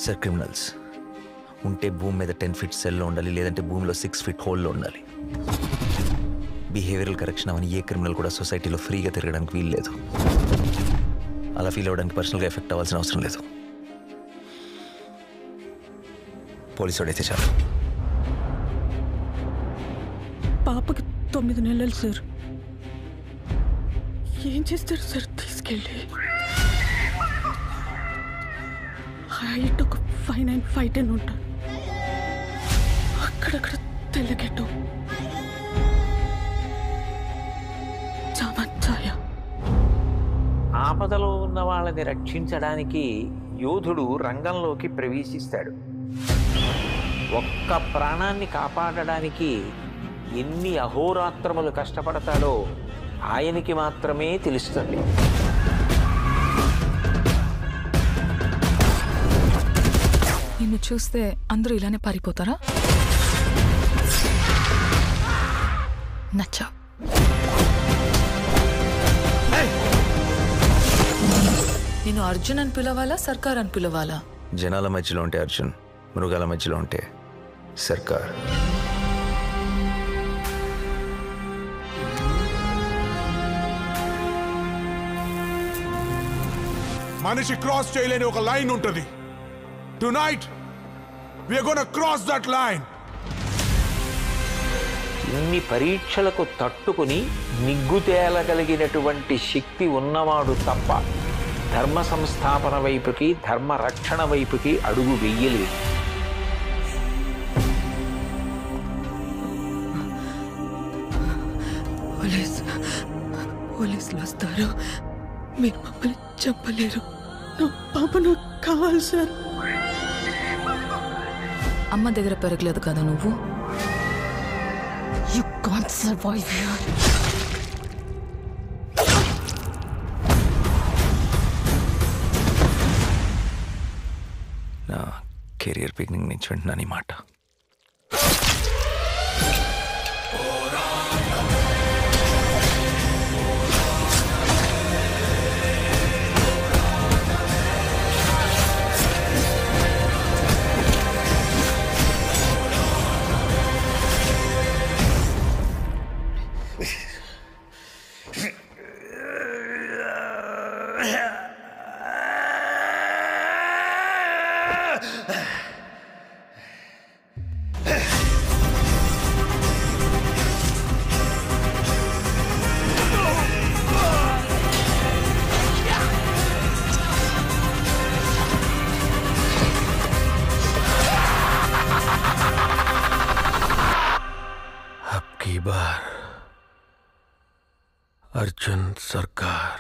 Sir criminals ఉంటే భూమి మీద 10 feet సెల్లో ఉండాలి, లేదంటే భూమిలో 6 feet హోల్లో ఉండాలి. బిహేవియరల్ కరెక్షన్ అవని ఏ క్రిమినల్ కూడా సొసైటీలో ఫ్రీగా తిరగడానికి వీలు లేదు. అలా ఫీల్ అవ్వడానికి పర్సనల్గా ఎఫెక్ట్ అవ్వాల్సిన అవసరం లేదు. పోలీసు వాడైతే చాలు. పాపకి 9 నెలలు సార్. ఏం చేస్తారు సార్ తీసుకెళ్ళి? హైట్ ఒక 5'9", 5'10" ఉంటాడు. అక్కడక్కడ తెల్లగెట్టు చామచ్చాయ. ఆపదలో ఉన్న వాళ్ళని రక్షించడానికి యోధుడు రంగంలోకి ప్రవేశిస్తాడు. ఒక్క ప్రాణాన్ని కాపాడడానికి ఎన్ని అహోరాత్రములు కష్టపడతాడో ఆయనకి మాత్రమే తెలుస్తుంది. నిన్ను చూస్తే అందరూ ఇలానే పారిపోతారా? నచ్చా. నేను అర్జున్ అని పిలవాలా, సర్కార్ అని పిలవాలా? జనాల మధ్యలో ఉంటే అర్జున్, మృగాల మధ్యలో ఉంటే సర్కార్. మనిషి క్రాస్ చేయలేని ఒక లైన్ ఉంటుంది. Tonight we are gonna cross that line. ఇన్ని పరీక్షలకు తట్టుకుని నిగ్గు తేలగలిగినటువంటి శక్తి ఉన్నవాడు తప్ప ధర్మ సంస్థాపన వైపుకి, ధర్మ రక్షణ వైపుకి అడుగు వెయ్యలేదు. పోలీసులు వస్తారు, మీరు మమ్మల్ని చెప్పలేరు. నా పాప నాకు కావాలి సార్. అమ్మ దగ్గర పెరగలేదు కదా నువ్వు. You can't survive here. నా కెరియర్ బిగినింగ్ నుంచి వింటున్నాను ఈ మాట. अब की बार अर्जुन सरकार